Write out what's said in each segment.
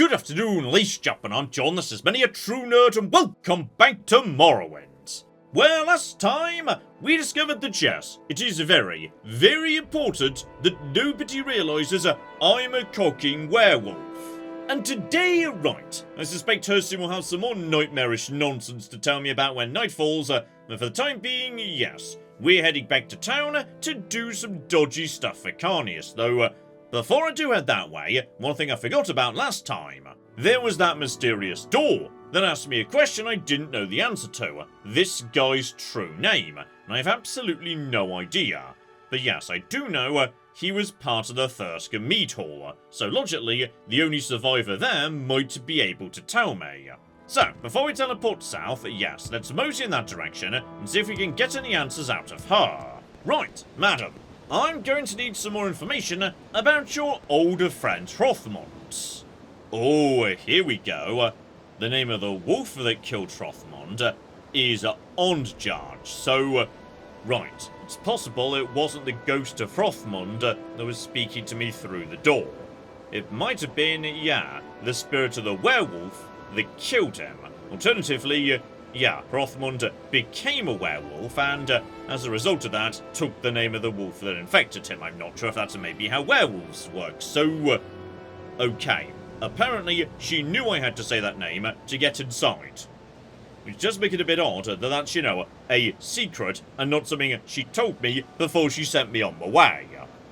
Good afternoon, ladies and gentlemen, I'm John, this is Many a True Nerd, and welcome back to Morrowind. Well, last time, we discovered that yes, it is very, very important that nobody realises I'm a cocking werewolf. And today, right, I suspect Hircine will have some more nightmarish nonsense to tell me about when night falls, but for the time being, yes, we're heading back to town to do some dodgy stuff for Carnius, though before I do head that way, one thing I forgot about last time. There was that mysterious door that asked me a question I didn't know the answer to. This guy's true name, and I have absolutely no idea. But yes, I do know he was part of the Thirsker Mead Hall, so logically, the only survivor there might be able to tell me. So, before we teleport south, yes, let's mosey in that direction and see if we can get any answers out of her. Right, madam. I'm going to need some more information about your older friend Hrothmond. Oh, here we go. The name of the wolf that killed Hrothmond is Ondjarj, so right, it's possible it wasn't the ghost of Hrothmond that was speaking to me through the door. It might have been, yeah, the spirit of the werewolf that killed him. Alternatively, yeah, Hrothmond became a werewolf and, as a result of that, took the name of the wolf that infected him. I'm not sure if that's maybe how werewolves work, so okay. Apparently, she knew I had to say that name to get inside. Which does make it a bit odd that that's, you know, a secret and not something she told me before she sent me on my way.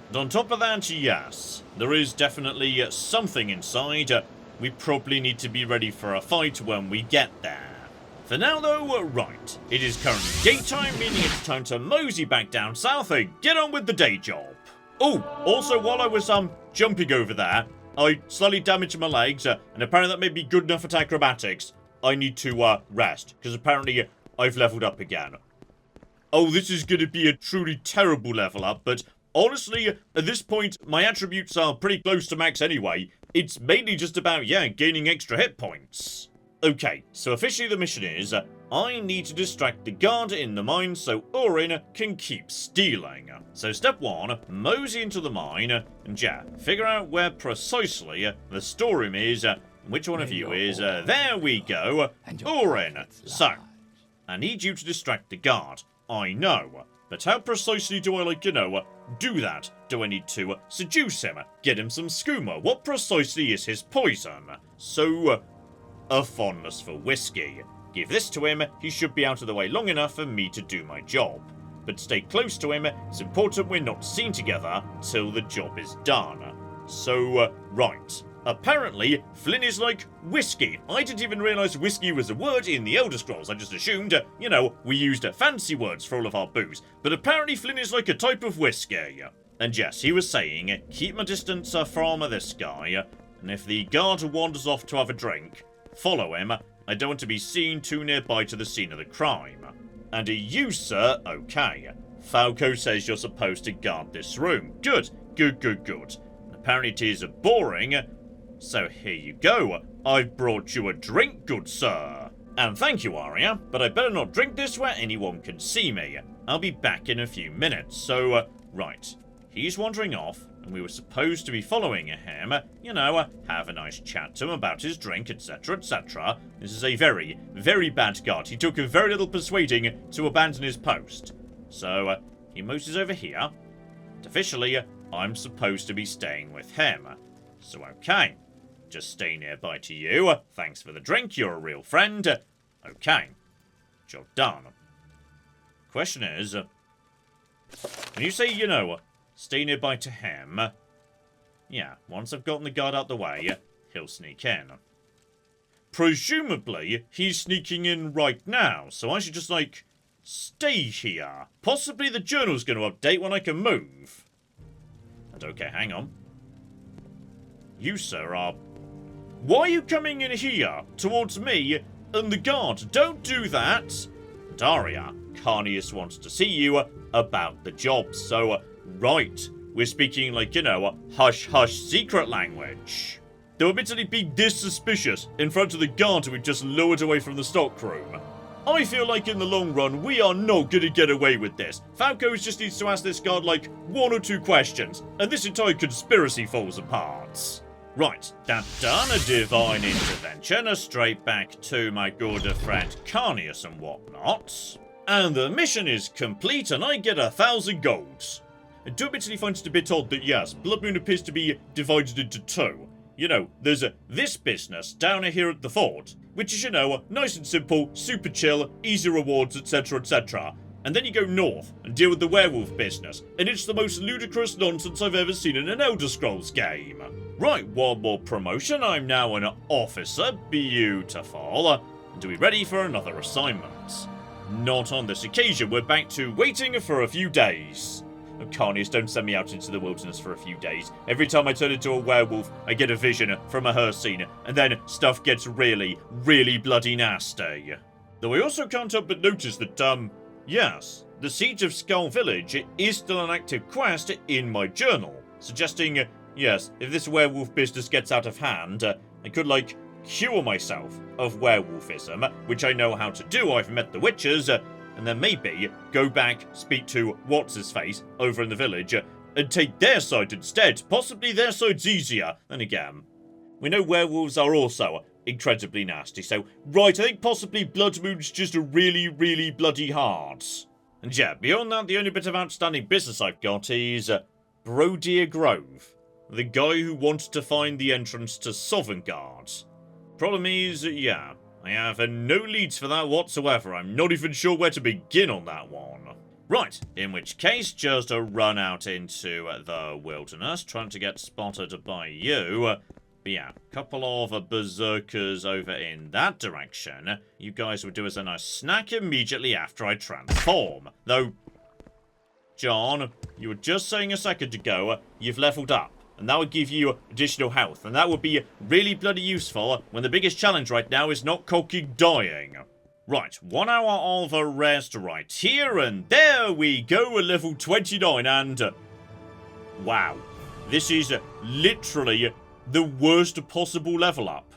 And on top of that, yes, there is definitely something inside. We probably need to be ready for a fight when we get there. For now though, right, it is currently daytime, meaning it's time to mosey back down south and get on with the day job. Oh, also while I was jumping over there, I slightly damaged my legs, and apparently that made me good enough at acrobatics. I need to rest, because apparently I've leveled up again. Oh, this is going to be a truly terrible level up, but honestly, at this point, my attributes are pretty close to max anyway. It's mainly just about, yeah, gaining extra hit points. Okay, so officially the mission is, I need to distract the guard in the mine so Orin can keep stealing. So step 1, mosey into the mine, and yeah, figure out where precisely the storeroom is, which one of you is, there we go, Orin. So, I need you to distract the guard, I know, but how precisely do I, do that? Do I need to seduce him, get him some skooma? What precisely is his poison? So, a fondness for whiskey. Give this to him, he should be out of the way long enough for me to do my job. But stay close to him, it's important we're not seen together till the job is done. So, right. Apparently, Flynn is like whiskey. I didn't even realise whiskey was a word in the Elder Scrolls. I just assumed, we used fancy words for all of our booze. But apparently Flynn is like a type of whiskey. And yes, he was saying, keep my distance from this guy, and if the guard wanders off to have a drink, follow him. I don't want to be seen too nearby to the scene of the crime. And you, sir, okay. Falco says you're supposed to guard this room. Good. Apparently it is boring. So here you go. I've brought you a drink, good sir. And thank you, Arya, but I better not drink this where anyone can see me. I'll be back in a few minutes, so, right. He's wandering off, and we were supposed to be following him, have a nice chat to him about his drink, etc., etc. This is a very, very bad guard. He took very little persuading to abandon his post. So, he moses over here, and officially, I'm supposed to be staying with him. So, okay. Just stay nearby to you. Thanks for the drink, you're a real friend. Okay. Job done. Question is, when you say, stay nearby to him, yeah, once I've gotten the guard out the way, he'll sneak in. Presumably, he's sneaking in right now, so I should just, stay here. Possibly the journal's going to update when I can move. And okay, hang on. You, sir, are... Why are you coming in here, towards me, and the guard? Don't do that! Daria, Carnius wants to see you about the job, so, right, we're speaking hush-hush secret language. Don't admittedly be this suspicious in front of the guard we've just lured away from the stockroom. I feel like in the long run, we are not going to get away with this. Falco just needs to ask this guard, 1 or 2 questions, and this entire conspiracy falls apart. Right, that done, a divine intervention, straight back to my good friend Carnius and whatnot. And the mission is complete and I get 1,000 golds. I do admittedly find it a bit odd that yes, Blood Moon appears to be divided into two. You know, there's this business down here at the fort, which is, you know, nice and simple, super chill, easy rewards, etc, etc. And then you go north and deal with the werewolf business, and it's the most ludicrous nonsense I've ever seen in an Elder Scrolls game. Right, one more promotion, I'm now an officer, beautiful. And are we ready for another assignment? Not on this occasion, we're back to waiting for a few days. Oh, Carnius, don't send me out into the wilderness for a few days. Every time I turn into a werewolf, I get a vision from a Hircine, and then stuff gets really, really bloody nasty. Though I also can't help but notice that, yes, the Siege of Skull Village is still an active quest in my journal, suggesting, yes, if this werewolf business gets out of hand, I could, like, cure myself of werewolfism, which I know how to do, I've met the witches, and then maybe go back, speak to what's-his-face over in the village, and take their side instead. Possibly their side's easier. Then again, we know werewolves are also incredibly nasty, so right, I think possibly Blood Moon's just really, really bloody hard. And yeah, beyond that, the only bit of outstanding business I've got is Brodeer Grove, the guy who wanted to find the entrance to Sovngarde. Problem is, yeah, I have no leads for that whatsoever. I'm not even sure where to begin on that one. Right, in which case, just a run out into the wilderness, trying to get spotted by you. But yeah, couple of berserkers over in that direction. You guys would do as a nice snack immediately after I transform. Though, John, you were just saying a second ago, you've leveled up. And that would give you additional health. And that would be really bloody useful when the biggest challenge right now is not cocky dying. Right, 1 hour of a rest right here. And there we go, level 29. And wow, this is literally the worst possible level up.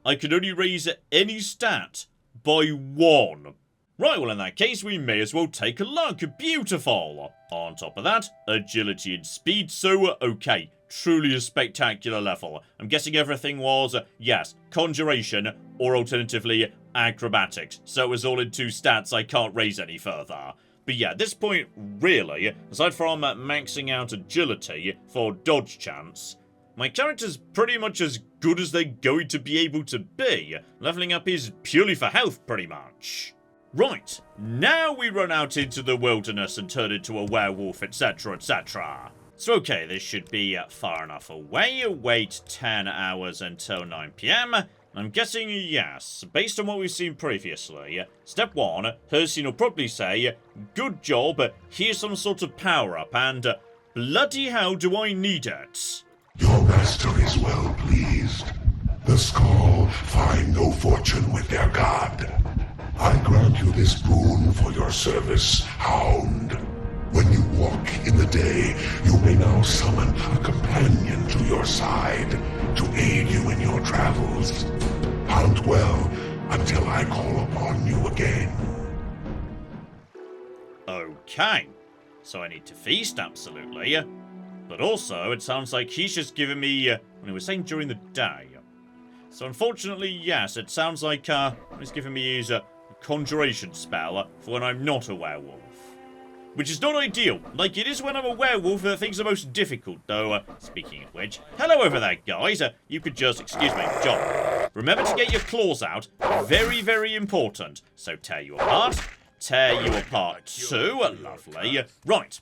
I can only raise any stat by 1. Right, well in that case, we may as well take a look. Beautiful. On top of that, agility and speed, so okay. Truly a spectacular level. I'm guessing everything was, yes, conjuration, or alternatively, acrobatics. So it was all in 2 stats, I can't raise any further. But yeah, at this point, really, aside from maxing out agility for dodge chance, my character's pretty much as good as they're going to be able to be. Leveling up is purely for health, pretty much. Right, now we run out into the wilderness and turn into a werewolf, etc, etc. So okay, this should be far enough away. Wait 10 hours until 9 PM. I'm guessing yes, based on what we've seen previously. Step 1, Hircine will probably say, good job, here's some sort of power-up, and bloody hell do I need it. Your master is well pleased. The Skull find no fortune with their god. I grant you this boon for your service, Hound. When you walk in the day, you may now summon a companion to your side to aid you in your travels. Hunt well until I call upon you again. Okay, so I need to feast, absolutely. But also, it sounds like he's just given me, when he was saying during the day. So unfortunately, yes, it sounds like he's giving me his conjuration spell for when I'm not a werewolf. Which is not ideal. Like, it is when I'm a werewolf that things are most difficult, though. Speaking of which, hello over there, guys. You could just, excuse me, John. Remember to get your claws out. Very, very important. So tear you apart. Tear you apart too. Lovely. Right.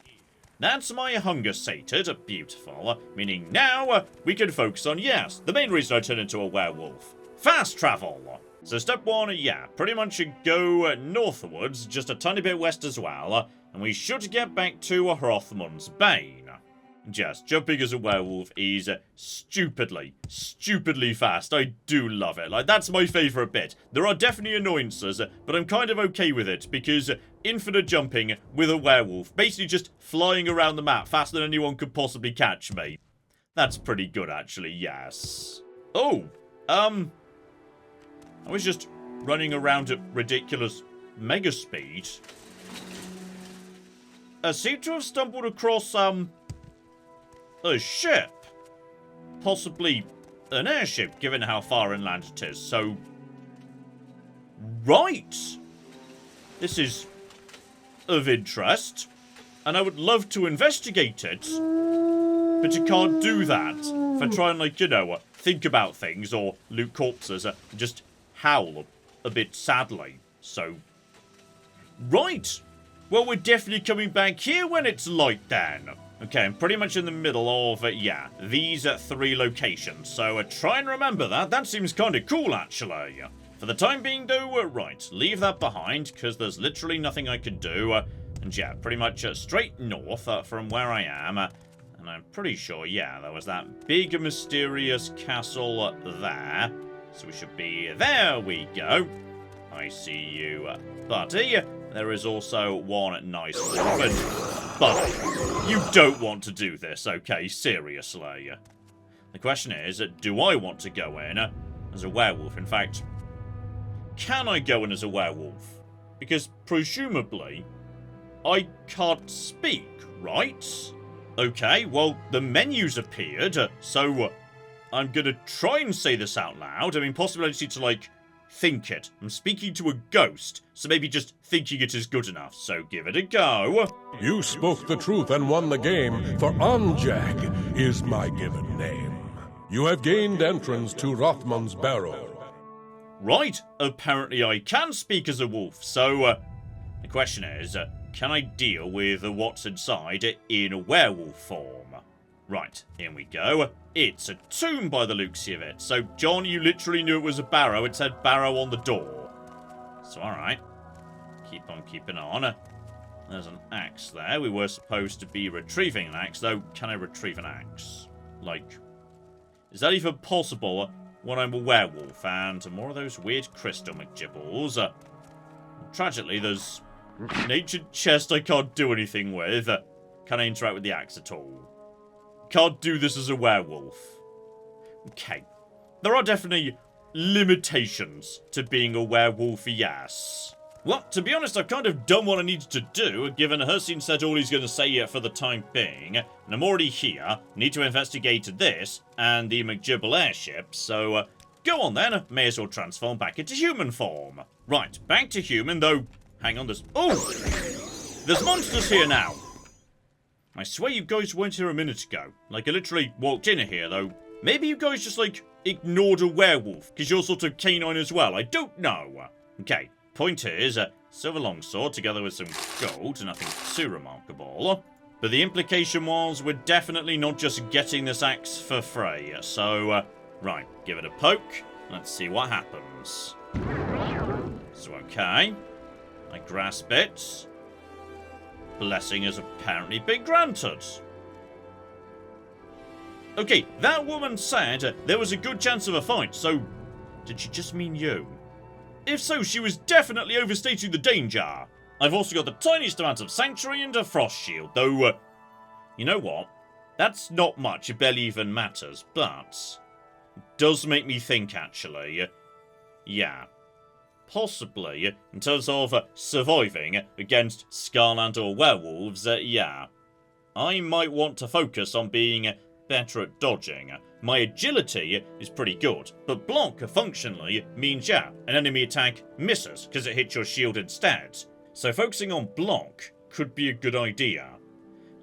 That's my hunger sated. Beautiful. Meaning now we can focus on, yes, the main reason I turned into a werewolf. Fast travel. So step 1, yeah, pretty much go northwards, just a tiny bit west as well, and we should get back to Hrothmund's Bane. Just jumping as a werewolf is stupidly fast. I do love it. Like, that's my favourite bit. There are definitely annoyances, but I'm kind of okay with it, because infinite jumping with a werewolf, basically just flying around the map faster than anyone could possibly catch me. That's pretty good, actually, yes. Oh, I was just running around at ridiculous mega speed. I seem to have stumbled across, a ship. Possibly an airship, given how far inland it is. So, right. This is of interest, and I would love to investigate it, but you can't do that. If I try and, like, you know, think about things or loot corpses, just howl a bit sadly. So, right. Well, we're definitely coming back here when it's light then. Okay, I'm pretty much in the middle of, yeah, these 3 locations. So try and remember that. That seems kind of cool, actually. For the time being, though, right, leave that behind, because there's literally nothing I could do. And yeah, pretty much straight north from where I am. And I'm pretty sure, yeah, there was that big mysterious castle there. So we should be... There we go. I see you, buddy. There is also one nice wolf. Buddy, you don't want to do this, okay? Seriously. The question is, do I want to go in as a werewolf? In fact, can I go in as a werewolf? Because presumably, I can't speak, right? Okay, well, the menu's appeared, so I'm gonna try and say this out loud. I mean, possibly I just need to, like, think it. I'm speaking to a ghost, so maybe just thinking it is good enough, so give it a go. You spoke the truth and won the game, for Anjag is my given name. You have gained entrance to Rothman's barrow. Right, apparently I can speak as a wolf, so the question is, can I deal with what's inside in a werewolf form? Right, here we go. It's a tomb by the looks of it. So, John, you literally knew it was a barrow. It said barrow on the door. So, alright. Keep on keeping on. There's an axe there. We were supposed to be retrieving an axe, though. Can I retrieve an axe? Like, is that even possible when I'm a werewolf? And more of those weird crystal McGibbles. Tragically, there's an ancient chest I can't do anything with. Can I interact with the axe at all? Can't do this as a werewolf. Okay. There are definitely limitations to being a werewolf, yes. Well, to be honest, I've kind of done what I needed to do, given Hircine said all he's going to say for the time being, and I'm already here, need to investigate this, and the McGibble airship, so go on then, may as well transform back into human form. Right, back to human, though, hang on, there's monsters here now. I swear you guys weren't here a minute ago. Like, I literally walked in here, though. Maybe you guys just, like, ignored a werewolf, because you're sort of canine as well. I don't know. Okay, point is, silver longsword together with some gold, nothing too remarkable. But the implication was we're definitely not just getting this axe for free. So, right, give it a poke. Let's see what happens. So, okay. I grasp it. Blessing has apparently been granted. Okay, that woman said there was a good chance of a fight, so did she just mean you? If so, she was definitely overstating the danger. I've also got the tiniest amount of sanctuary and a frost shield, though, you know what? That's not much, it barely even matters, but it does make me think, actually. Yeah. Possibly, in terms of surviving against Scarland or werewolves, yeah. I might want to focus on being better at dodging. My agility is pretty good, but block functionally means, yeah, an enemy attack misses because it hits your shield instead. So focusing on block could be a good idea.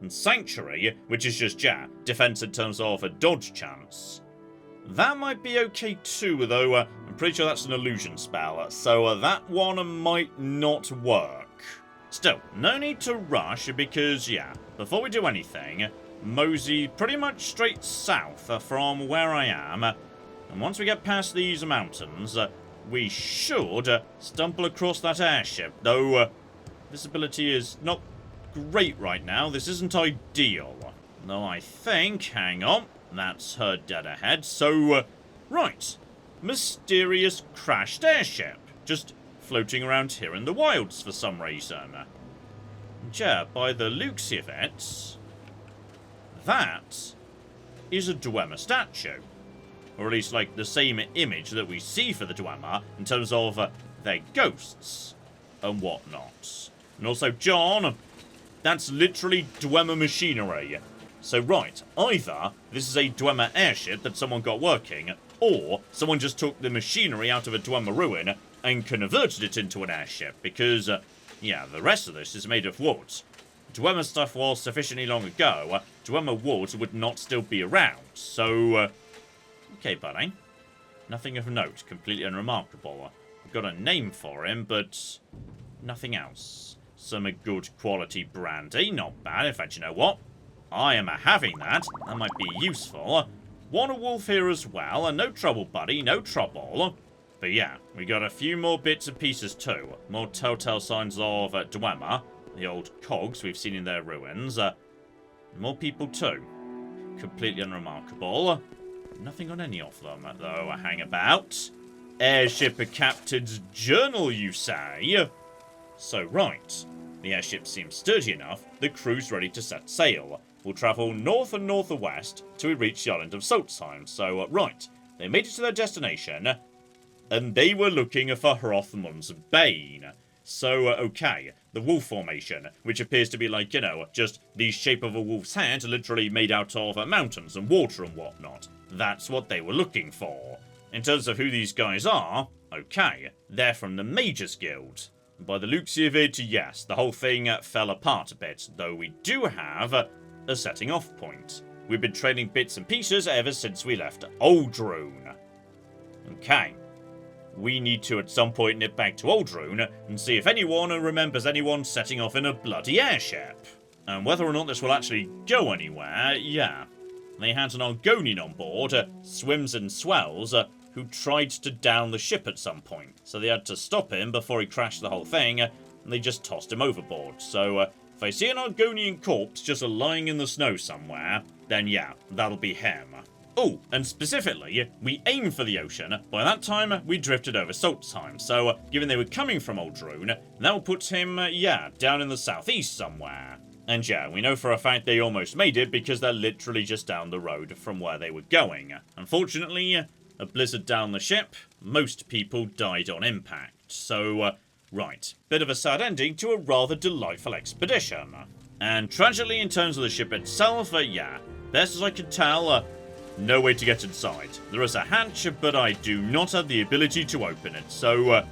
And Sanctuary, which is just, yeah, defense in terms of a dodge chance. That might be okay too, though I'm pretty sure that's an illusion spell, so that one might not work. Still, no need to rush, because, yeah, before we do anything, mosey pretty much straight south from where I am, and once we get past these mountains, we should stumble across that airship, though visibility is not great right now. This isn't ideal. Though I think, hang on, that's her dead ahead, so, right. Mysterious crashed airship, just floating around here in the wilds for some reason. And yeah, by the looks of it, that is a Dwemer statue. Or at least, like, the same image that we see for the Dwemer in terms of their ghosts and whatnot. And also, John, that's literally Dwemer machinery. So right, either this is a Dwemer airship that someone got working, or someone just took the machinery out of a Dwemer ruin and converted it into an airship, because, yeah, the rest of this is made of wood. Dwemer stuff was sufficiently long ago, Dwemer wood would not still be around, so, okay, buddy. Nothing of note, completely unremarkable. We've got a name for him, but nothing else. Some good quality brandy, not bad. In fact, you know what? I am having that. That might be useful. Want a wolf here as well, and no trouble, buddy, no trouble. But yeah, we got a few more bits and pieces too. More telltale signs of Dwemer, the old cogs we've seen in their ruins. More people too. Completely unremarkable. Nothing on any of them, though. Hang about. Airship captain's journal, you say? So, right. The airship seems sturdy enough. The crew's ready to set sail. We'll travel north and northwest till we reach the island of Stalhrim. So, right. They made it to their destination, and they were looking for Hrothmund's Bane. So, okay. The wolf formation, which appears to be like, you know, just the shape of a wolf's head, literally made out of mountains and water and whatnot. That's what they were looking for. In terms of who these guys are, okay, they're from the Mages Guild. By the looks of it, yes, the whole thing fell apart a bit, though we do have a setting off point. We've been trading bits and pieces ever since we left Aldrune. Okay. We need to at some point nip back to Aldrune and see if anyone remembers anyone setting off in a bloody airship. And whether or not this will actually go anywhere, yeah. They had an Argonian on board, Swims and Swells, who tried to down the ship at some point. So they had to stop him before he crashed the whole thing, and they just tossed him overboard. So if I see an Argonian corpse just lying in the snow somewhere, then yeah, that'll be him. Oh, and specifically, we aim for the ocean. By that time, we drifted over Stalhrim, so given they were coming from Aldrune, that will put him, yeah, down in the southeast somewhere. And yeah, we know for a fact they almost made it because they're literally just down the road from where they were going. Unfortunately, a blizzard down the ship, most people died on impact. So, right, bit of a sad ending to a rather delightful expedition. And tragically, in terms of the ship itself, yeah, best as I can tell, no way to get inside. There is a hatch, but I do not have the ability to open it. So,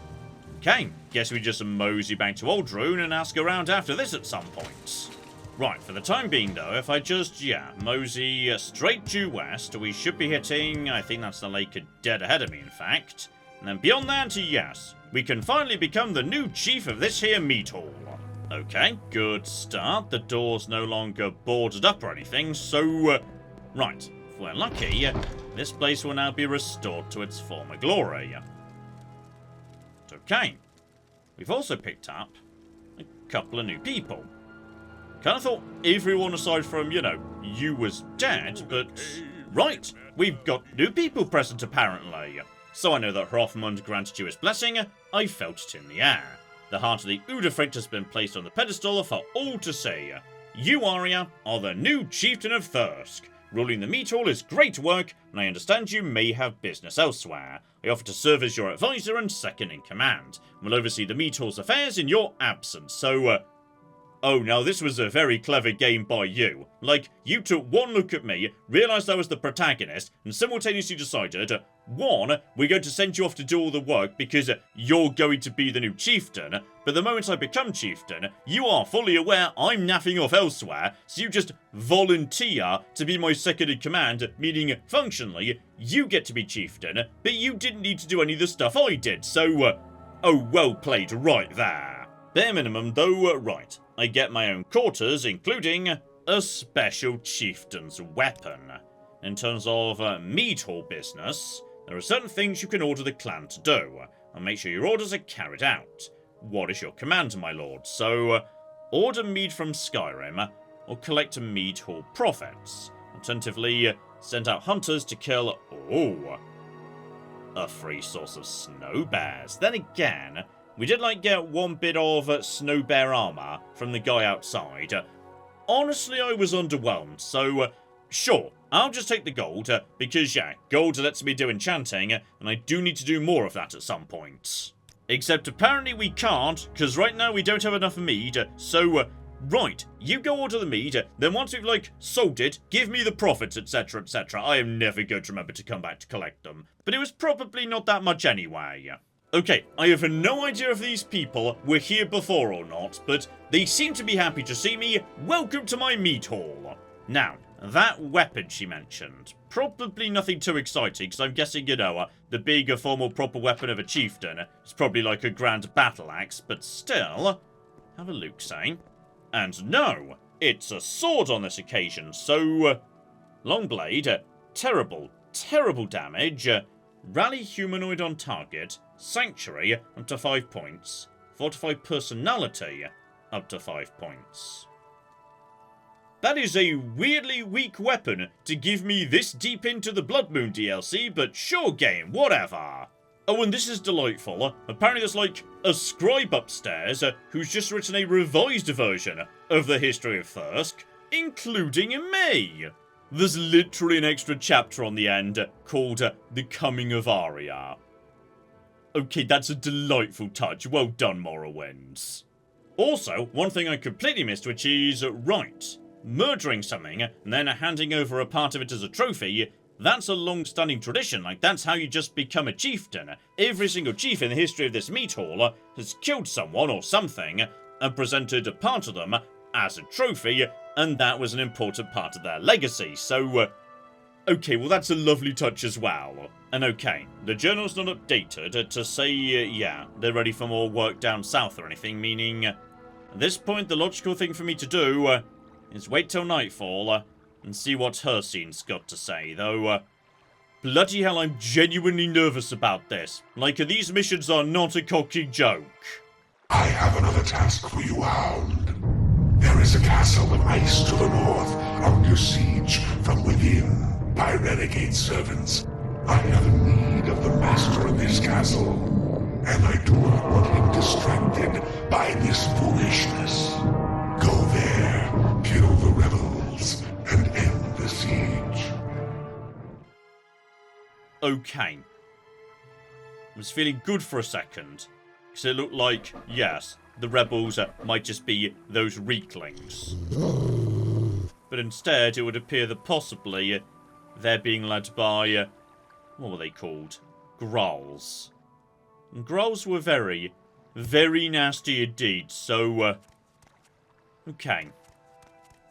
okay, guess we just mosey back to Aldrune and ask around after this at some point. Right, for the time being though, if I just, yeah, mosey straight due west, we should be hitting, I think that's the lake dead ahead of me in fact. And then beyond that, yes, we can finally become the new chief of this here mead hall. Okay, good start. The door's no longer boarded up or anything, so, right, if we're lucky, this place will now be restored to its former glory. Okay, we've also picked up a couple of new people. Kind of thought everyone aside from, you know, you was dead, but right, we've got new people present apparently. So I know that Hrothmund granted you his blessing, I felt it in the air. The heart of the Udafrict has been placed on the pedestal for all to see. You, Arya, are the new chieftain of Thirsk. Ruling the meat hall is great work, and I understand you may have business elsewhere. I offer to serve as your advisor and second in command, and will oversee the meat hall's affairs in your absence, so, oh, now this was a very clever game by you. Like, you took one look at me, realised I was the protagonist, and simultaneously decided, one, we're going to send you off to do all the work because you're going to be the new chieftain, but the moment I become chieftain, you are fully aware I'm naffing off elsewhere, so you just volunteer to be my second in command, meaning, functionally, you get to be chieftain, but you didn't need to do any of the stuff I did, so, oh, well played right there. Bare minimum, though, right. I get my own quarters, including a special chieftain's weapon. In terms of mead hall business, there are certain things you can order the clan to do, and make sure your orders are carried out. What is your command, my lord? So, order mead from Skyrim, or collect mead hall profits. Alternatively, send out hunters to kill, a free source of snow bears. Then again, we did get one bit of snow bear armor from the guy outside. Honestly, I was underwhelmed, so sure, I'll just take the gold, because yeah, gold lets me do enchanting, and I do need to do more of that at some point. Except apparently we can't, because right now we don't have enough mead, so right, you go order the mead, then once we've, like, sold it, give me the profits, etc, etc. I am never going to remember to come back to collect them. But it was probably not that much anyway. Okay, I have no idea if these people were here before or not, but they seem to be happy to see me. Welcome to my meat hall. Now, that weapon she mentioned, probably nothing too exciting, because I'm guessing, you know, the big, formal, proper weapon of a chieftain is probably like a grand battle axe, but still, have a look, say. And no, it's a sword on this occasion, so, long blade, terrible, terrible damage, rally humanoid on target, sanctuary, up to 5 points, fortify personality, up to 5 points. That is a weirdly weak weapon to give me this deep into the Blood Moon DLC, but sure game, whatever. Oh, and this is delightful. Apparently there's, like, a scribe upstairs who's just written a revised version of the history of Thirsk, including me. There's literally an extra chapter on the end called The Coming of Arya. Okay, that's a delightful touch. Well done, Morrowind. Also, one thing I completely missed, which is, right, murdering something and then handing over a part of it as a trophy, that's a long-standing tradition. Like, that's how you just become a chieftain. Every single chief in the history of this meat hall has killed someone or something and presented a part of them as a trophy, and that was an important part of their legacy. So, okay, well that's a lovely touch as well. And okay, the journal's not updated to say, yeah, they're ready for more work down south or anything, meaning, at this point the logical thing for me to do is wait till nightfall and see what Hircine's got to say, though, bloody hell, I'm genuinely nervous about this. Like, these missions are not a cocky joke. I have another task for you, Hound. There is a castle of ice to the north, under siege from within by renegade servants. I have need of the master of this castle, and I do not want him distracted by this foolishness. Go there, kill the rebels, and end the siege. Okay. I was feeling good for a second, because it looked like, yes, the rebels might just be those weaklings. But instead, it would appear that possibly they're being led by, what were they called? Grahls. And grahls were very, very nasty indeed, so, okay.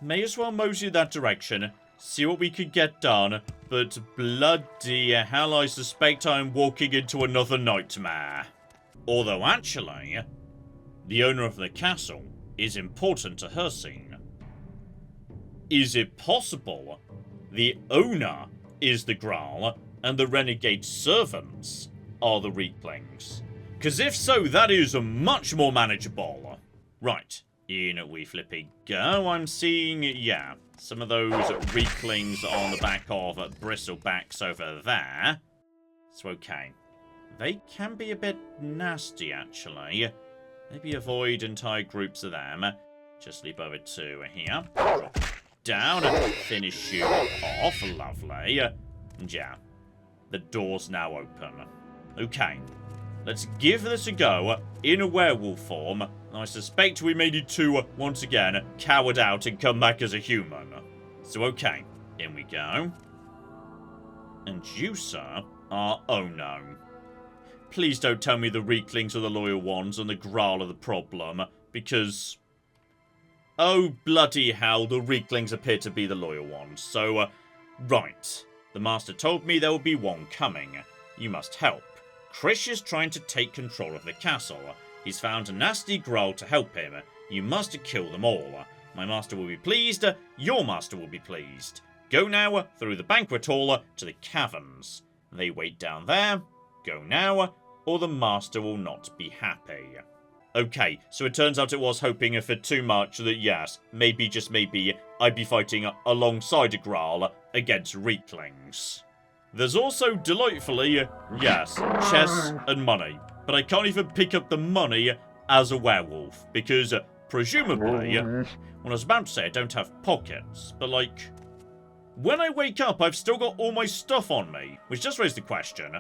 May as well mosey that direction, see what we could get done, but bloody hell, I suspect I'm walking into another nightmare. Although, actually, the owner of the castle is important to Hircine. Is it possible the owner is the Grahl and the renegade servants are the weaklings? Because if so, that is much more manageable. Right, in we flipping go. I'm seeing, yeah, some of those weaklings on the back of bristlebacks over there. So, okay. They can be a bit nasty, actually. Maybe avoid entire groups of them. Just leap over to here. Drop down and finish you off. Lovely. And yeah, the door's now open. Okay, let's give this a go in a werewolf form. I suspect we may need to, once again, coward out and come back as a human. So okay, in we go. And you, sir, are... oh no. Please don't tell me the weaklings are the loyal ones and the Grahl are the problem, because... oh, bloody hell, the weaklings appear to be the loyal ones. So, right. The master told me there will be one coming. You must help. Krish is trying to take control of the castle. He's found a nasty Grahl to help him. You must kill them all. My master will be pleased. Your master will be pleased. Go now through the banquet hall to the caverns. They wait down there. Go now, or the master will not be happy. Okay, so it turns out it was hoping for too much that, yes, maybe, just maybe, I'd be fighting alongside a Grahl against weaklings. There's also, delightfully, yes, chess and money. But I can't even pick up the money as a werewolf, because, presumably, well, I was about to say I don't have pockets, but, like, when I wake up, I've still got all my stuff on me, which just raised the question,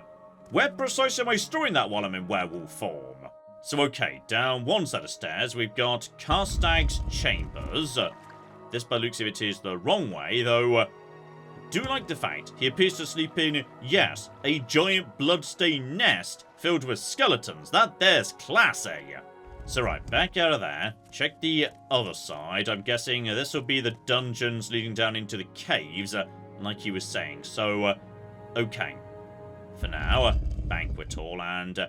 where precisely am I storing that while I'm in werewolf form? So, okay, down one set of stairs, we've got Karstaag's chambers. This, by looks of it, is the wrong way, though I do like the fact he appears to sleep in, yes, a giant blood-stained nest filled with skeletons. That there's classy. So, right, back out of there. Check the other side. I'm guessing this will be the dungeons leading down into the caves, like he was saying. So, okay. For now, banquet hall and...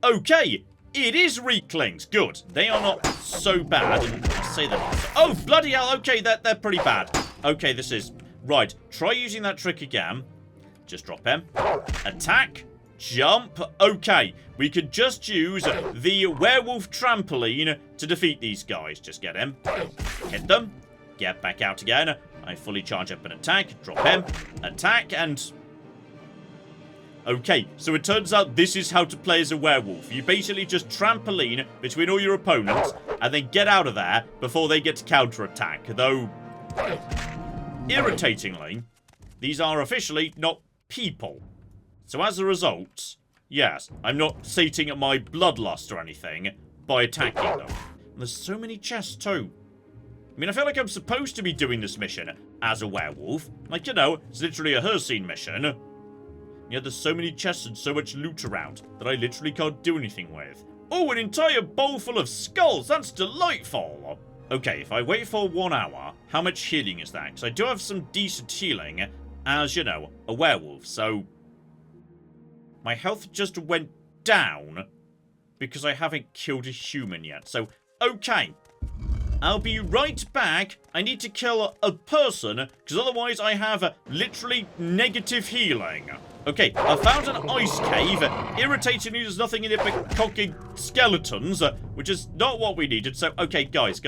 okay! It is Reeklings. Good. They are not so bad. And I say they're not so... oh, bloody hell. Okay, they're pretty bad. Okay, this is... right. Try using that trick again. Just drop him. Attack. Jump. Okay. We could just use the werewolf trampoline to defeat these guys. Just get him. Hit them. Get back out again. I fully charge up an attack. Drop him. Attack and... okay, so it turns out this is how to play as a werewolf. You basically just trampoline between all your opponents and then get out of there before they get to counterattack. Though, irritatingly, these are officially not people. So as a result, yes, I'm not sating my bloodlust or anything by attacking them. And there's so many chests too. I mean, I feel like I'm supposed to be doing this mission as a werewolf. Like, you know, it's literally a Hircine mission. Yet there's so many chests and so much loot around that I literally can't do anything with. Oh, an entire bowl full of skulls! That's delightful! Okay, if I wait for 1 hour, how much healing is that? Because I do have some decent healing as, you know, a werewolf, so... my health just went down because I haven't killed a human yet. So, okay. I'll be right back. I need to kill a person because otherwise I have literally negative healing. Okay, I found an ice cave. Irritatingly, there's nothing in it but cocking skeletons, which is not what we needed. So, okay, guys.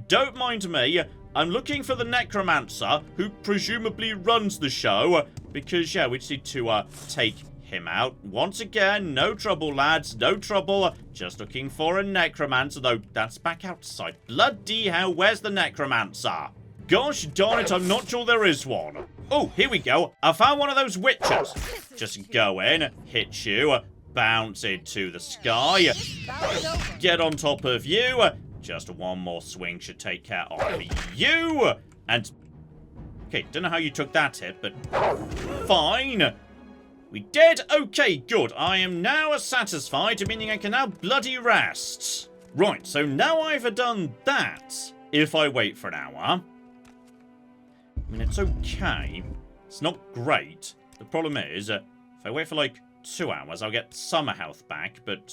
Don't mind me. I'm looking for the necromancer, who presumably runs the show, because, yeah, we just need to take him out. Once again, no trouble, lads, no trouble. Just looking for a necromancer, though that's back outside. Bloody hell, where's the necromancer? Gosh darn it, I'm not sure there is one. Oh, here we go. I found one of those witches. Just go in, hit you, bounce into the sky, get on top of you. Just one more swing should take care of you. And, okay, don't know how you took that hit, but fine. We did? Okay, good. I am now satisfied, meaning I can now bloody rest. Right, so now I've done that, if I wait for an hour... I mean, it's okay. It's not great. The problem is, if I wait for like 2 hours, I'll get some health back, but...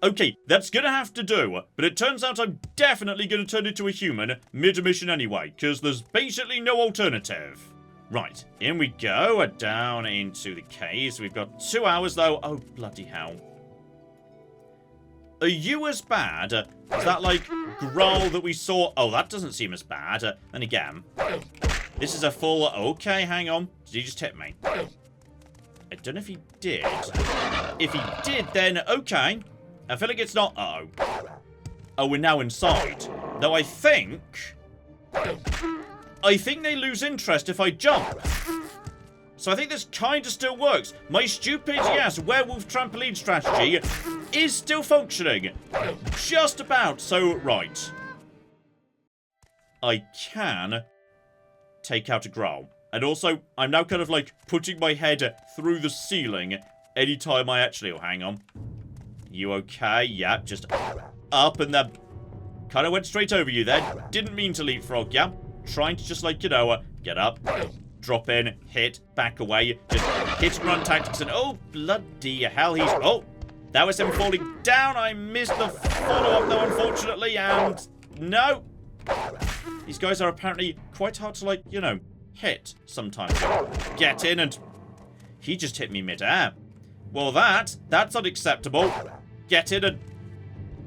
okay, that's gonna have to do. But it turns out I'm definitely gonna turn into a human mid-mission anyway, because there's basically no alternative. Right, in we go, down into the caves. We've got 2 hours, though. Oh, bloody hell. Are you as bad? Is that, like, grahl that we saw? Oh, that doesn't seem as bad. Then again, this is a full... okay, hang on. Did he just hit me? I don't know if he did. If he did, then okay. I feel like it's not... uh-oh. Oh, we're now inside. Though I think they lose interest if I jump. So I think this kind of still works. My stupid, yes, werewolf trampoline strategy is still functioning. Just about. So, right. I can take out a grahl. And also, I'm now kind of like putting my head through the ceiling anytime I actually... oh, hang on. You okay? Yeah, just up and then... kind of went straight over you then. Didn't mean to leapfrog, yeah. Trying to just, like, you know, get up, drop in, hit, back away, just hit and run tactics, and oh, bloody hell, he's... oh, that was him falling down. I missed the follow-up, though, unfortunately, and no. These guys are apparently quite hard to, like, you know, hit sometimes. Get in, and he just hit me mid-air. Well, that's unacceptable. Get in, and...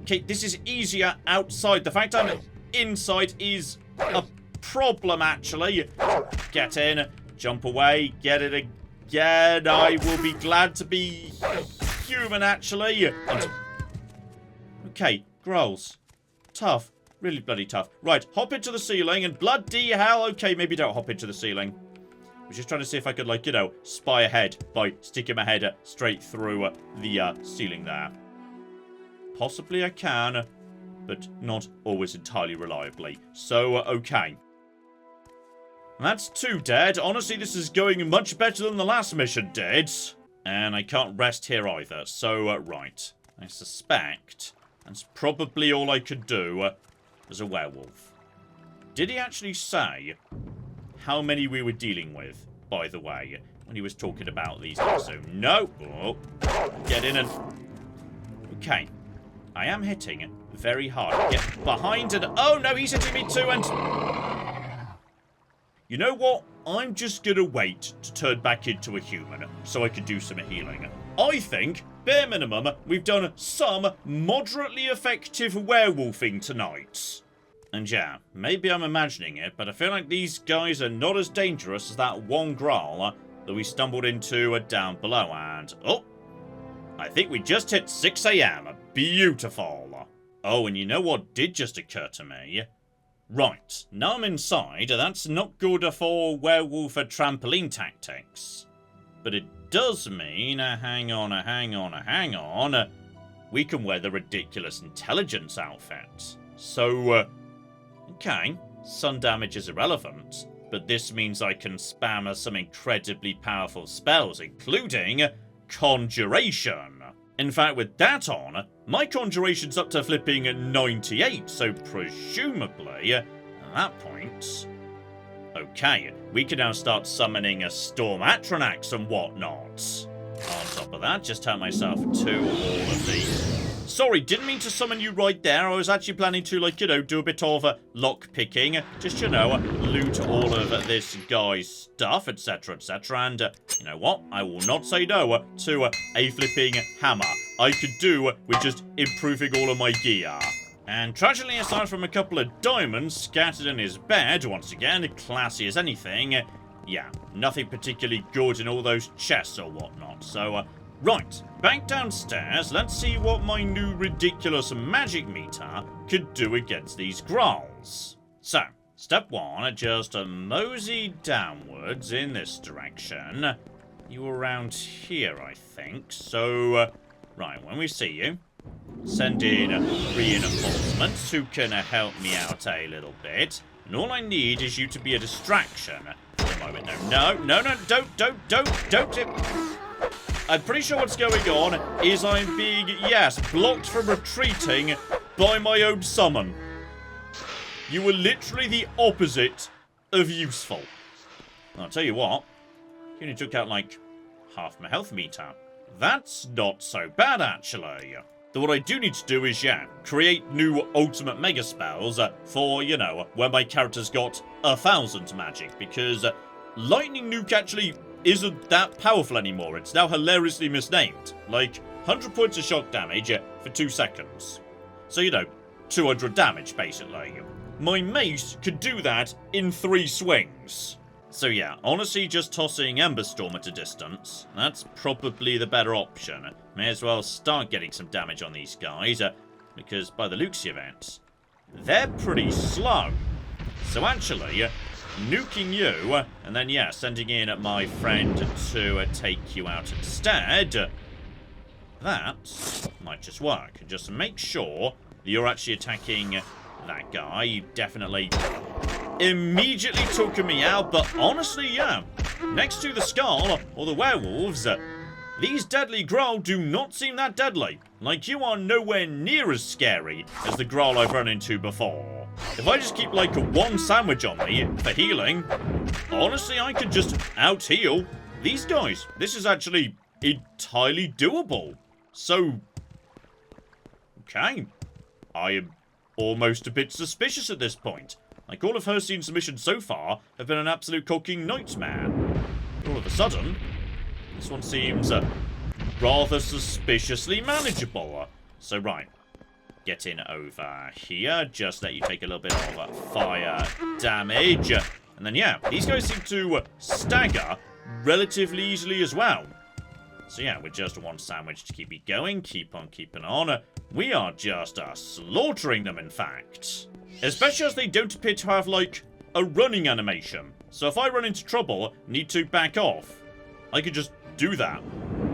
okay, this is easier outside. The fact I'm inside is a problem, actually. Get in, jump away, get it again. I will be glad to be human, actually. And... okay, grahls. Tough. Really bloody tough. Right, hop into the ceiling and bloody hell. Okay, maybe don't hop into the ceiling. I was just trying to see if I could, like, you know, spy ahead by sticking my head straight through the ceiling there. Possibly I can, but not always entirely reliably. So, okay. That's 2 dead. Honestly, this is going much better than the last mission did. And I can't rest here either. So, right. I suspect that's probably all I could do as a werewolf. Did he actually say how many we were dealing with, by the way, when he was talking about these guys? So, no. Oh, get in and... Okay. I am hitting very hard. Get behind and... Oh, no, he's hitting me too, and... You know what? I'm just gonna wait to turn back into a human so I can do some healing. I think, bare minimum, we've done some moderately effective werewolfing tonight. And yeah, maybe I'm imagining it, but I feel like these guys are not as dangerous as that one grahl that we stumbled into down below. And, oh, I think we just hit 6 AM. Beautiful. Oh, and you know what did just occur to me? Right, now I'm inside, that's not good for werewolf trampoline tactics. But it does mean, hang on, we can wear the ridiculous intelligence outfit. So, okay, sun damage is irrelevant, but this means I can spam some incredibly powerful spells, including Conjuration. In fact, with that on, my Conjuration's up to flipping 98, so presumably, at that point... Okay, we can now start summoning a Storm Atronax and whatnot. On top of that, just turn myself to all of the... Sorry, didn't mean to summon you right there. I was actually planning to, like, you know, do a bit of lock picking. Just, you know, loot all of this guy's stuff, etc, etc. And, you know what? I will not say no to a flipping hammer. I could do with just improving all of my gear. And tragically, aside from a couple of diamonds scattered in his bed, once again, classy as anything, yeah, nothing particularly good in all those chests or whatnot. So, right, back downstairs, let's see what my new ridiculous magic meter could do against these grahls. So, step 1, just mosey downwards in this direction. You around here, I think. So, right, when we see you, send in reinforcements who can help me out a little bit. And all I need is you to be a distraction. No, don't. I'm pretty sure what's going on is I'm being, yes, blocked from retreating by my own summon. You were literally the opposite of useful. I'll tell you what, you only took out like half my health meter. That's not so bad, actually. Though what I do need to do is, yeah, create new ultimate mega spells for, you know, when my character's got 1,000 magic, because Lightning Nuke actually isn't that powerful anymore. It's now hilariously misnamed. Like, 100 points of shock damage for 2 seconds. So, you know, 200 damage, basically. My mace could do that in 3 swings. So yeah, honestly just tossing Ember Storm at a distance, that's probably the better option. May as well start getting some damage on these guys, because by the Luxi event, they're pretty slow. So actually, nuking you, and then yeah, sending in my friend to take you out instead, that might just work. Just make sure that you're actually attacking that guy. You definitely immediately took me out, but honestly, yeah, next to the Skull or the werewolves, these deadly grahl do not seem that deadly. Like, you are nowhere near as scary as the grahl I've run into before. If I just keep like a 1 sandwich on me for healing, honestly, I could just out-heal these guys. This is actually entirely doable. So, okay, I am almost a bit suspicious at this point. Like, all of Hircine's missions so far have been an absolute cocking nightmare. All of a sudden, this one seems rather suspiciously manageable. So, right, get in over here. Just let you take a little bit of fire damage. And then, yeah, these guys seem to stagger relatively easily as well. So, yeah, with just 1 sandwich to keep it going, keep on keeping on. We are just slaughtering them, in fact. Especially as they don't appear to have, like, a running animation. So if I run into trouble, need to back off, I could just do that.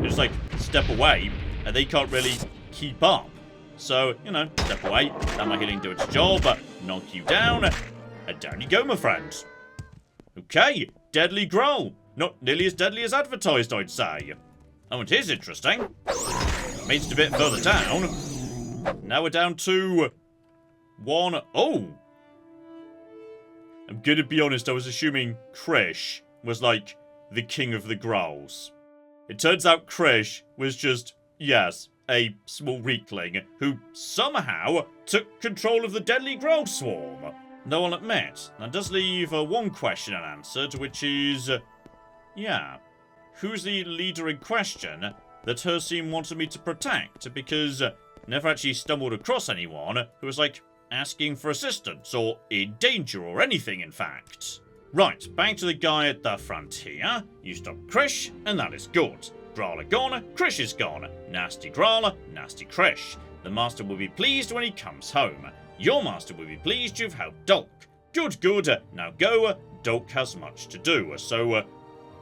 Just, like, step away, and they can't really keep up. So, you know, step away, let my healing do its job, knock you down, and down you go, my friend. Okay, deadly growl. Not nearly as deadly as advertised, I'd say. Oh, and here's interesting. Made it a bit further down. Now we're down to 1. Oh! I'm gonna be honest, I was assuming Krish was like the king of the grahls. It turns out Krish was just, yes, a small weakling who somehow took control of the deadly growl swarm. Though I'll admit, that does leave one question unanswered, which is, yeah, who's the leader in question that Hircine wanted me to protect? Because never actually stumbled across anyone who was like asking for assistance or in danger or anything, in fact. Right, back to the guy at the front here. You stopped Krish, and that is good. Grahl are gone, Krish is gone. Nasty Grahl, nasty Krish. The master will be pleased when he comes home. Your master will be pleased you've helped Dolk. Good, good. Now go. Dolk has much to do. So,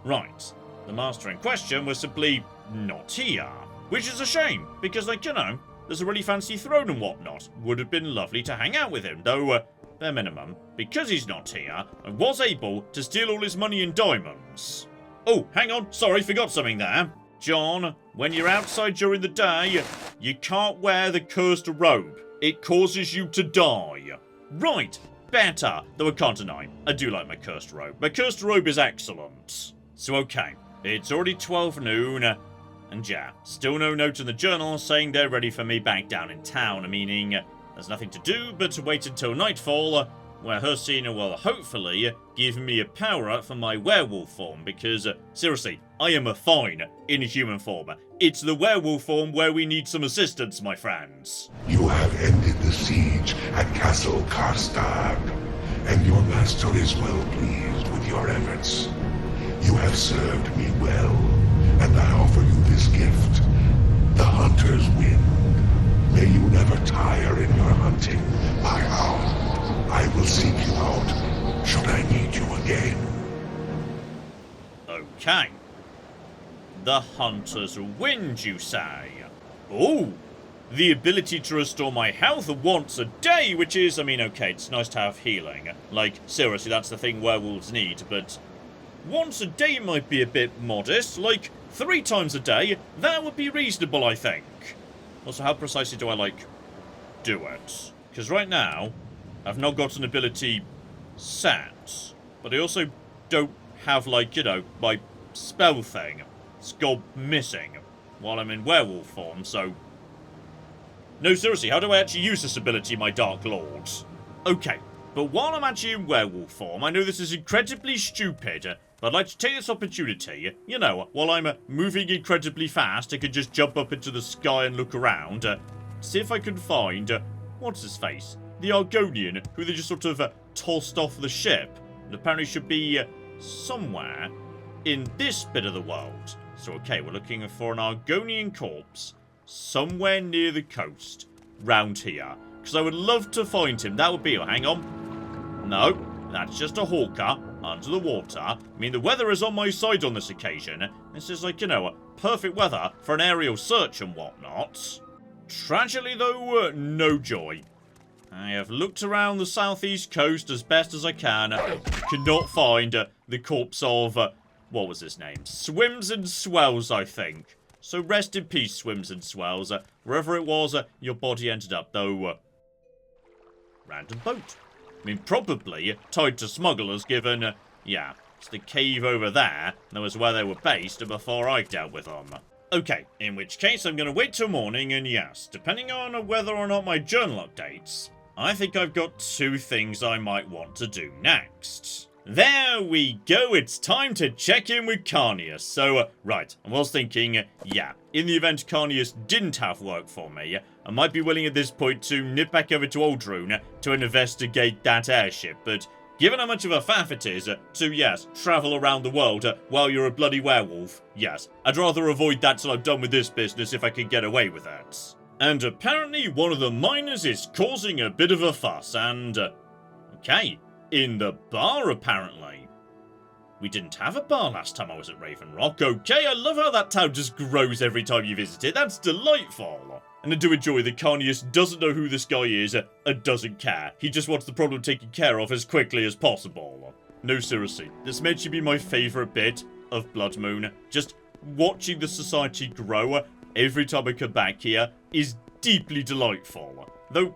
right. The master in question was simply not here. Which is a shame, because, like, you know, there's a really fancy throne and whatnot. Would have been lovely to hang out with him, though, bare minimum, because he's not here, I was able to steal all his money in diamonds. Oh, hang on, sorry, forgot something there. John, when you're outside during the day, you can't wear the cursed robe. It causes you to die. Right, better, though I can't deny, I do like my cursed robe. My cursed robe is excellent. So okay, it's already 12 noon, and yeah, still no note in the journal saying they're ready for me back down in town, meaning there's nothing to do but to wait until nightfall, where Hircine will hopefully give me a power-up for my werewolf form, because, seriously, I am a fine in human form. It's the werewolf form where we need some assistance, my friends. You have ended the siege at Castle Karstaag, and your master is well pleased with your efforts. You have served me well, and I offer you this gift, the Hunter's Wind. May you never tire in your hunting, my hound. I will seek you out, should I need you again. Okay. The Hunter's Wind, you say? Ooh! The ability to restore my health once a day, which is, I mean, okay, it's nice to have healing. Like, seriously, that's the thing werewolves need, but once a day might be a bit modest. Like, 3 times a day, that would be reasonable, I think. Also, how precisely do I, like, do it? Because right now, I've not got an ability set, but I also don't have, like, you know, my spell thing. It's gone missing while I'm in werewolf form, so... No, seriously, how do I actually use this ability, my Dark Lord? Okay, but while I'm actually in werewolf form, I know this is incredibly stupid, but I'd like to take this opportunity, you know, while I'm moving incredibly fast, I could just jump up into the sky and look around, see if I can find, what's his face? The Argonian, who they just sort of tossed off the ship, and apparently should be somewhere in this bit of the world. So, okay, we're looking for an Argonian corpse somewhere near the coast, round here. Because I would love to find him. That would be... Oh, hang on. No, that's just a hawker under the water. I mean, the weather is on my side on this occasion. This is like, you know, perfect weather for an aerial search and whatnot. Tragically, though, no joy. I have looked around the southeast coast as best as I can. Cannot find the corpse of... what was his name? Swims and Swells, I think. So rest in peace, Swims and Swells. Wherever it was, your body ended up, though... random boat. I mean, probably tied to smugglers, given... yeah, it's the cave over there. That was where they were based before I dealt with them. Okay, in which case I'm going to wait till morning, and yes, depending on whether or not my journal updates, I think I've got 2 things I might want to do next. There we go, it's time to check in with Carnius. So, right, I was thinking, yeah, in the event Carnius didn't have work for me, I might be willing at this point to nip back over to Aldrune to investigate that airship, but given how much of a faff it is to, yes, travel around the world while you're a bloody werewolf, yes, I'd rather avoid that till I'm done with this business if I can get away with it. And apparently one of the miners is causing a bit of a fuss, and, okay, in the bar apparently. We didn't have a bar last time I was at Raven Rock. Okay, I love how that town just grows every time you visit it. That's delightful. And I do enjoy that Carnius doesn't know who this guy is and doesn't care. He just wants the problem taken care of as quickly as possible. No, seriously, this may actually be my favourite bit of Blood Moon. Just watching the society grow every time I come back here is deeply delightful. Though,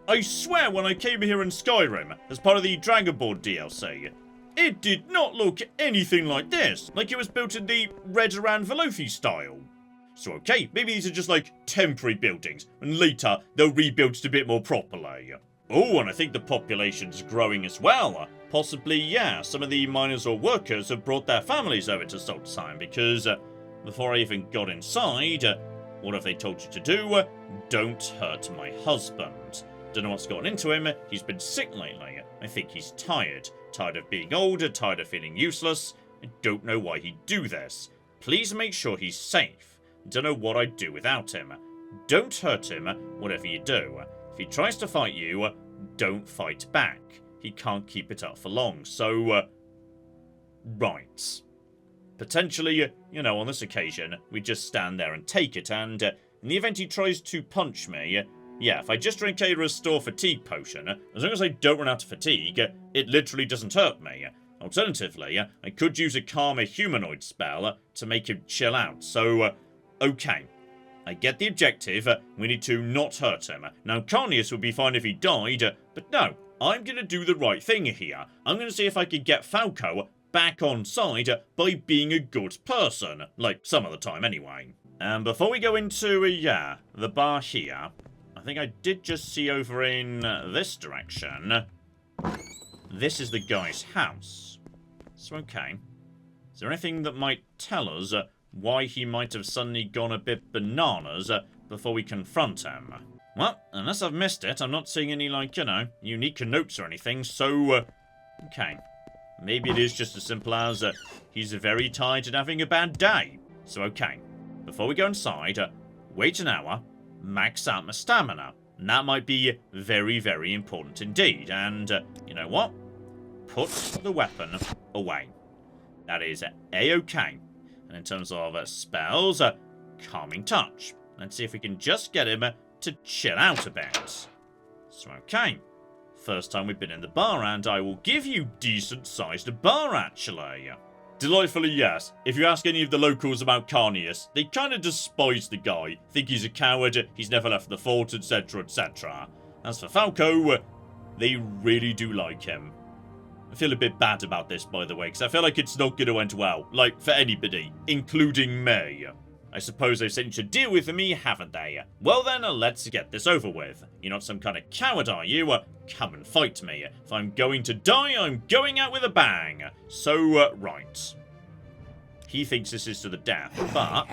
I swear when I came here in Skyrim as part of the Dragonborn DLC, it did not look anything like this. Like it was built in the Redoran Velothi style. So okay, maybe these are just like temporary buildings, and later they'll rebuild it a bit more properly. Oh, and I think the population's growing as well. Possibly, yeah, some of the miners or workers have brought their families over to Stalhrim because before I even got inside, what have they told you to do? Don't hurt my husband. Don't know what's gotten into him. He's been sick lately. I think he's tired. Tired of being older, tired of feeling useless. I don't know why he'd do this. Please make sure he's safe. Don't know what I'd do without him. Don't hurt him, whatever you do. If he tries to fight you, don't fight back. He can't keep it up for long, so, right. Potentially, you know, on this occasion, we just stand there and take it, and in the event he tries to punch me, yeah, if I just drink a restore fatigue potion, as long as I don't run out of fatigue, it literally doesn't hurt me. Alternatively, I could use a calm a humanoid spell to make him chill out, so, okay. I get the objective, we need to not hurt him. Now, Carnius would be fine if he died, but no, I'm going to do the right thing here. I'm going to see if I can get Falco back on side by being a good person, like some of the time anyway. And before we go into, the bar here, I think I did just see over in this direction, this is the guy's house. So, okay. Is there anything that might tell us why he might have suddenly gone a bit bananas before we confront him? Well, unless I've missed it, I'm not seeing any, like, you know, unique notes or anything, so, okay. Maybe it is just as simple as, he's very tired and having a bad day. So, okay. Before we go inside, wait an hour, max out my stamina. And that might be very, very important indeed. And, you know what? Put the weapon away. That is A-okay. And in terms of spells, Calming Touch. Let's see if we can just get him to chill out a bit. So, okay. First time we've been in the bar, and I will give you decent-sized bar, actually. Delightfully, yes. If you ask any of the locals about Carnius, they kind of despise the guy. Think he's a coward, he's never left the fort, etc., etc. As for Falco, they really do like him. I feel a bit bad about this, by the way, because I feel like it's not going to end well. Like, for anybody, including me. I suppose they've sent you to deal with me, haven't they? Well then, let's get this over with. You're not some kind of coward, are you? Come and fight me. If I'm going to die, I'm going out with a bang. So, right. He thinks this is to the death, but...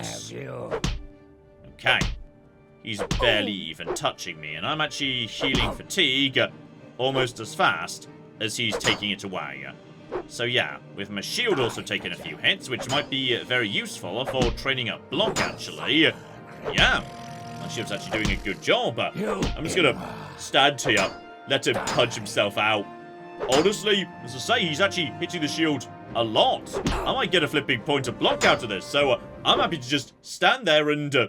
okay. He's barely even touching me, and I'm actually healing fatigue almost as fast as he's taking it away. So yeah, with my shield also taking a few hits, which might be very useful for training up block, actually. Yeah, my shield's actually doing a good job. I'm just gonna stand here, let him punch himself out. Honestly, as I say, he's actually hitting the shield a lot. I might get a flipping point of block out of this, so I'm happy to just stand there and... oh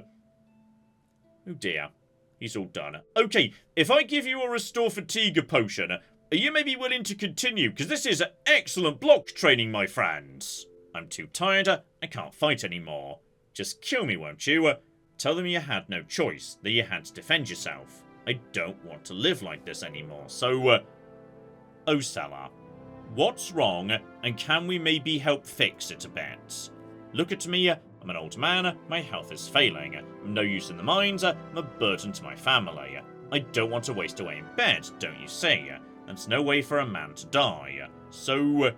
dear, he's all done. Okay, if I give you a restore fatigue potion, are you maybe willing to continue? Because this is excellent block training, my friends. I'm too tired. I can't fight anymore. Just kill me, won't you? Tell them you had no choice, that you had to defend yourself. I don't want to live like this anymore. So, oh, Seler, what's wrong, and can we maybe help fix it a bit? Look at me. I'm an old man. My health is failing. I'm no use in the mines. I'm a burden to my family. I don't want to waste away in bed, don't you see? There's no way for a man to die. So,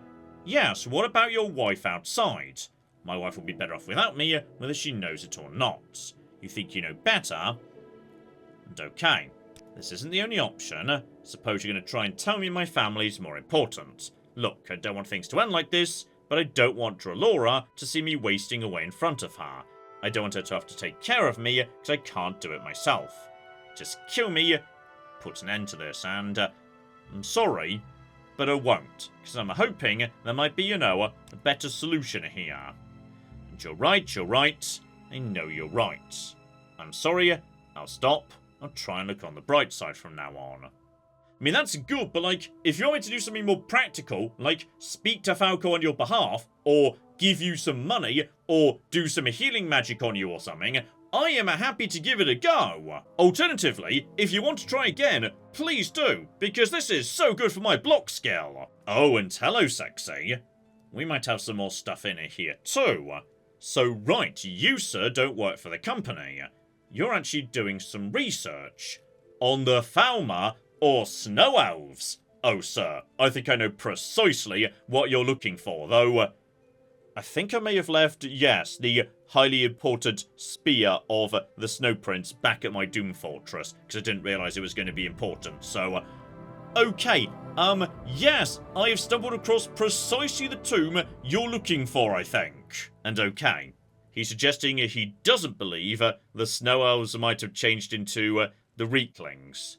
yes, what about your wife outside? My wife will be better off without me, whether she knows it or not. You think you know better? And okay, this isn't the only option. Suppose you're going to try and tell me my family's more important. Look, I don't want things to end like this, but I don't want Dralora to see me wasting away in front of her. I don't want her to have to take care of me, because I can't do it myself. Just kill me, put an end to this, and... I'm sorry, but I won't, because I'm hoping there might be, a better solution here. And you're right, I know you're right. I'm sorry, I'll stop, I'll try and look on the bright side from now on. I mean, that's good, but, like, if you want me to do something more practical, like speak to Falco on your behalf, or give you some money, or do some healing magic on you or something, I am happy to give it a go. Alternatively, if you want to try again, please do, because this is so good for my block skill. Oh, and hello, sexy. We might have some more stuff in here too. So right, you, sir, don't work for the company. You're actually doing some research on the Falmer or Snow Elves. Oh, sir, I think I know precisely what you're looking for, though. I think I may have left, yes, the highly important spear of the Snow Prince back at my Doom Fortress, because I didn't realise it was going to be important, so... okay, yes, I've stumbled across precisely the tomb you're looking for, I think. And okay, he's suggesting he doesn't believe the Snow Elves might have changed into the Reeklings.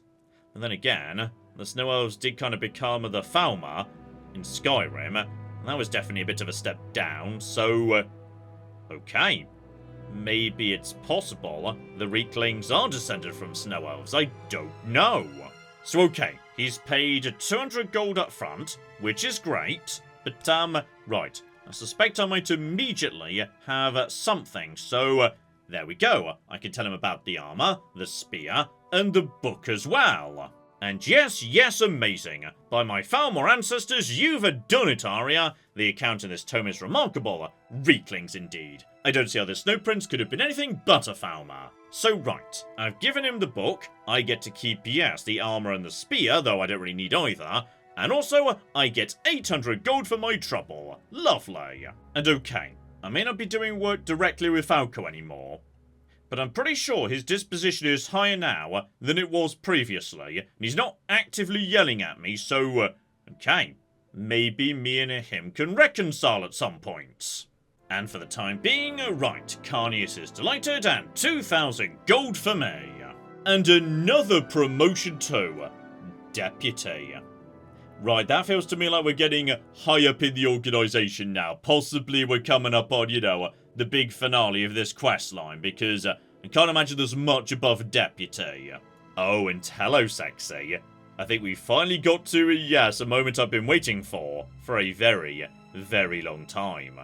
And then again, the Snow Elves did kind of become the Falmer in Skyrim, and that was definitely a bit of a step down, so... okay, maybe it's possible the Reeklings are descended from Snow Elves, I don't know. So okay, he's paid 200 gold up front, which is great, but right, I suspect I might immediately have something, so there we go. I can tell him about the armour, the spear, and the book as well. And yes, amazing. By my Falmer ancestors, you've done it, Arya. The account in this tome is remarkable. Reeklings indeed. I don't see how the Snow Prince could have been anything but a Falmer. So right, I've given him the book. I get to keep, yes, the armour and the spear, though I don't really need either. And also, I get 800 gold for my trouble. Lovely. And okay, I may not be doing work directly with Falco anymore, but I'm pretty sure his disposition is higher now than it was previously, and he's not actively yelling at me, so, okay, maybe me and him can reconcile at some point. And for the time being, right, Carnius is delighted, and 2,000 gold for me. And another promotion too, Deputy. Right, that feels to me like we're getting high up in the organisation now. Possibly we're coming up on, the big finale of this quest line, because I can't imagine there's much above Deputy. Oh, and hello, sexy. I think we finally got to, yes, a moment I've been waiting for a very, very long time.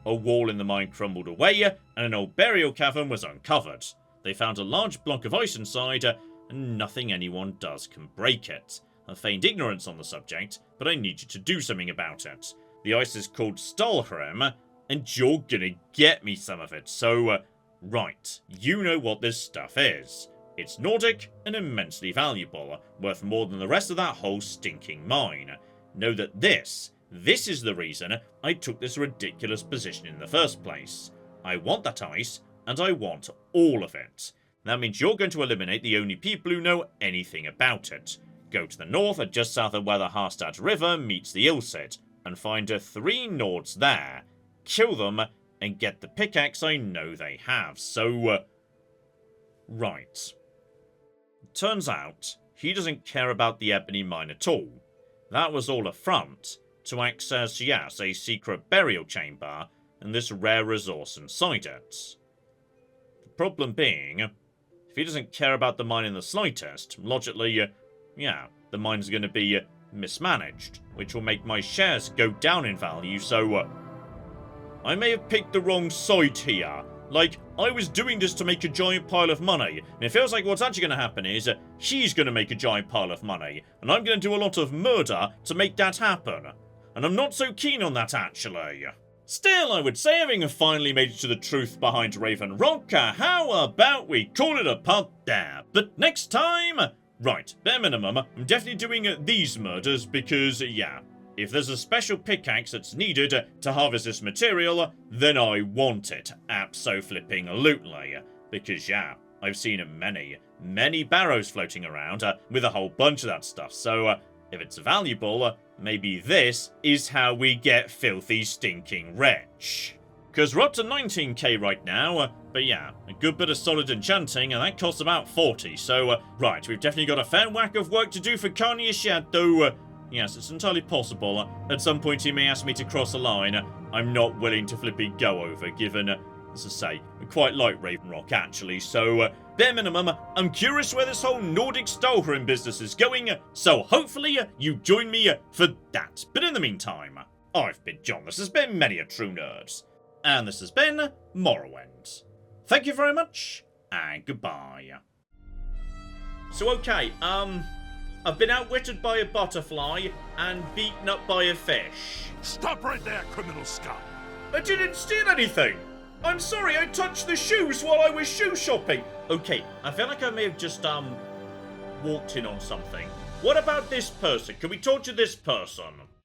A wall in the mine crumbled away, and an old burial cavern was uncovered. They found a large block of ice inside, and nothing anyone does can break it. I feigned ignorance on the subject, but I need you to do something about it. The ice is called Stalhrim, and you're gonna get me some of it, so, right, you know what this stuff is. It's Nordic and immensely valuable, worth more than the rest of that whole stinking mine. Know that this is the reason I took this ridiculous position in the first place. I want that ice, and I want all of it. That means you're going to eliminate the only people who know anything about it. Go to the north, just south of where the Karstaag River meets the Ilcid, and find 3 Nords there. Kill them, and get the pickaxe I know they have, so... right. Turns out, he doesn't care about the ebony mine at all. That was all a front to access, yes, a secret burial chamber, and this rare resource inside it. The problem being, if he doesn't care about the mine in the slightest, logically, yeah, the mine's going to be mismanaged, which will make my shares go down in value, so I may have picked the wrong side here. Like, I was doing this to make a giant pile of money, and it feels like what's actually going to happen is he's going to make a giant pile of money, and I'm going to do a lot of murder to make that happen. And I'm not so keen on that, actually. Still, I would say, having finally made it to the truth behind Raven Rock, how about we call it a pod there? But next time... right, bare minimum, I'm definitely doing these murders because, yeah, if there's a special pickaxe that's needed to harvest this material, then I want it, abso-flipping-lutely. Because, yeah, I've seen many barrows floating around with a whole bunch of that stuff, so if it's valuable, maybe this is how we get filthy stinking rich. Because we're up to 19k right now, but yeah, a good bit of solid enchanting, and that costs about 40, so right, we've definitely got a fair whack of work to do for Carnius yet, though Yes, it's entirely possible. At some point he may ask me to cross a line I'm not willing to flipping go over, given, as I say, I quite like Raven Rock, actually. So, bare minimum, I'm curious where this whole Nordic Stalhrim business is going, so hopefully you join me for that. But in the meantime, I've been John, this has been Many a True Nerd, and this has been Morrowind. Thank you very much, and goodbye. So okay, I've been outwitted by a butterfly and beaten up by a fish. Stop right there, criminal scum! I didn't steal anything! I'm sorry, I touched the shoes while I was shoe shopping! Okay, I feel like I may have just, walked in on something. What about this person? Can we talk to this person?